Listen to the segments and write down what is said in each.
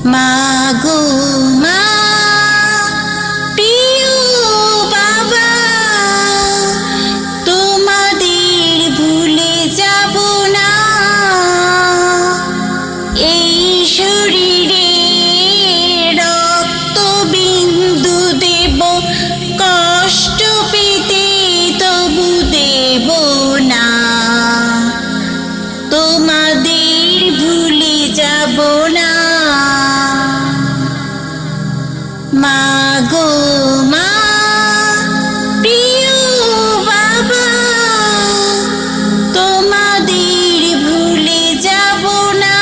মাগো মা, প্রিয় বাবা, তোমাদের ভুলে যাব না। এই শরীরে রক্ত বিন্দু দেব, কষ্ট পেতে তবু দেব না। তোমাদের ভুলে যাব না। মাগো মা, প্রিয় বাবা, তোমাদের ভুলে যাব না।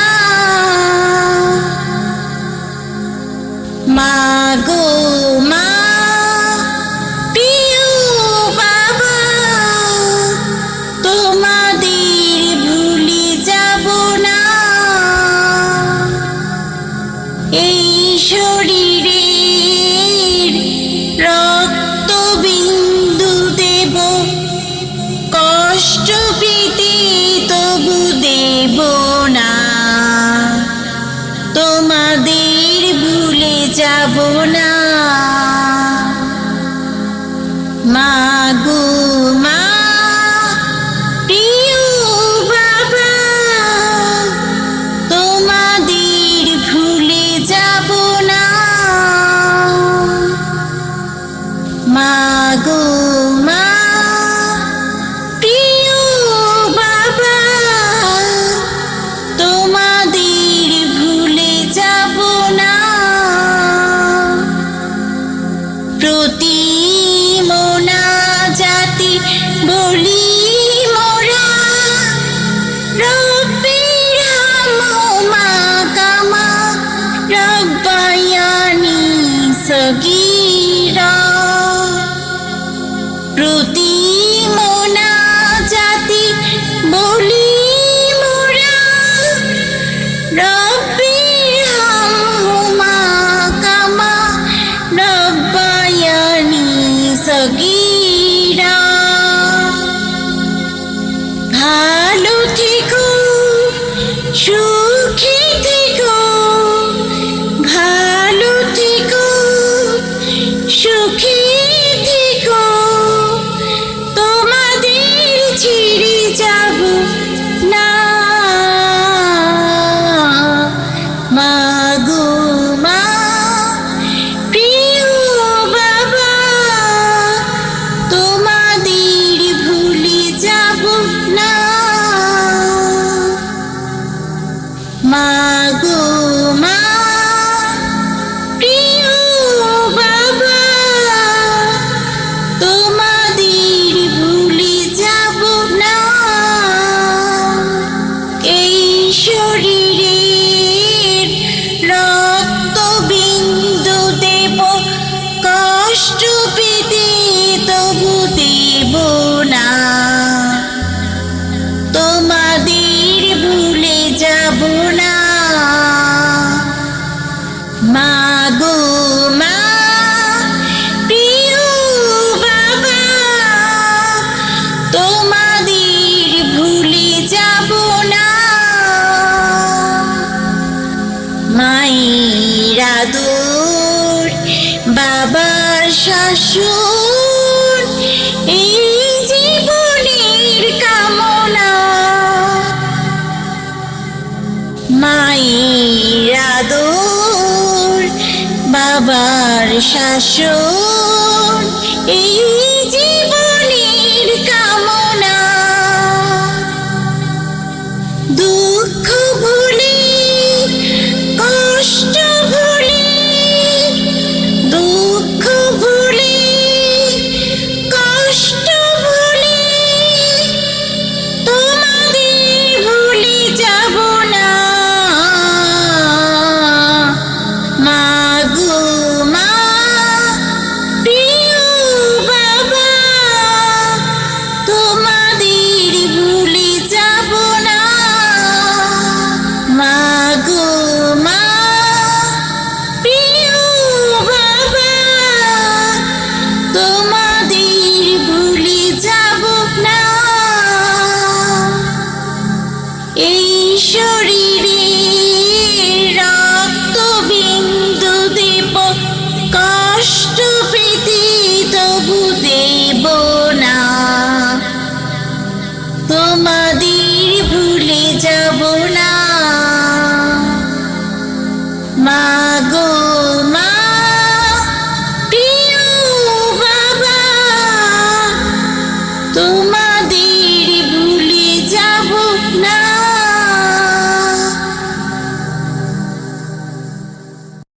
মাগো মা, প্রিয় বাবা, তোমাদের ভুলে যাব না। এই শরীরে রক্ত বিন্দু দেব, কষ্ট পেতে তবু দেব না। তোমাদের ভুলে যাব না। মাগো মা, প্রিয় বাবা, তোমাদের ভুলে যাব না। মাগো মা, প্রিয় বাবা, তোমাদের ভুলে যাব না। প্রতি মোনাজাতে বলি মোরা, রব্বির হামহুমা কামা রব্বায়ানি সগীরা। প্রতি মোনাজাতে বলি মোরা, রব্বির হামহুমা কামা রব্বায়ানি সগীরা। ভালো থেকো, সুখে থেকো, ভালো থেকো, সুখে থেকো। তোমাদের ছেড়ে যাব না। মাগো মা, প্রিয় বাবা, তোমাদের ভুলে যাব না। মাগো মা, প্রিয় বাবা, তোমাদের ভুলে যাব না। এই শরীরে রক্ত বিন্দু দেব, কষ্ট পেতে তবু দেব না। তোমাদের ভুলে যাব না। মাগো মা, প্রিয় বাবা, তোমাদের ভুলে যাব না। মায়ের আদর, বাবার শাসন, এই জীবনের কামনা। মায়ের আদর, বাবার শাসন, এই জীবনের কামনা। দুঃখ ভুলে, কষ্ট ভুলে, দুঃখ ভুলে, কষ্ট ভুলে, তোমাদের ভুলে যাব না। মাগো মা, প্রিয় বাবা, তোমাদের ভুলে যাব না। মাগো মা, প্রিয় বাবা, তোমাদের ভুলে যাব না। এই শরীরে রক্ত কষ্ট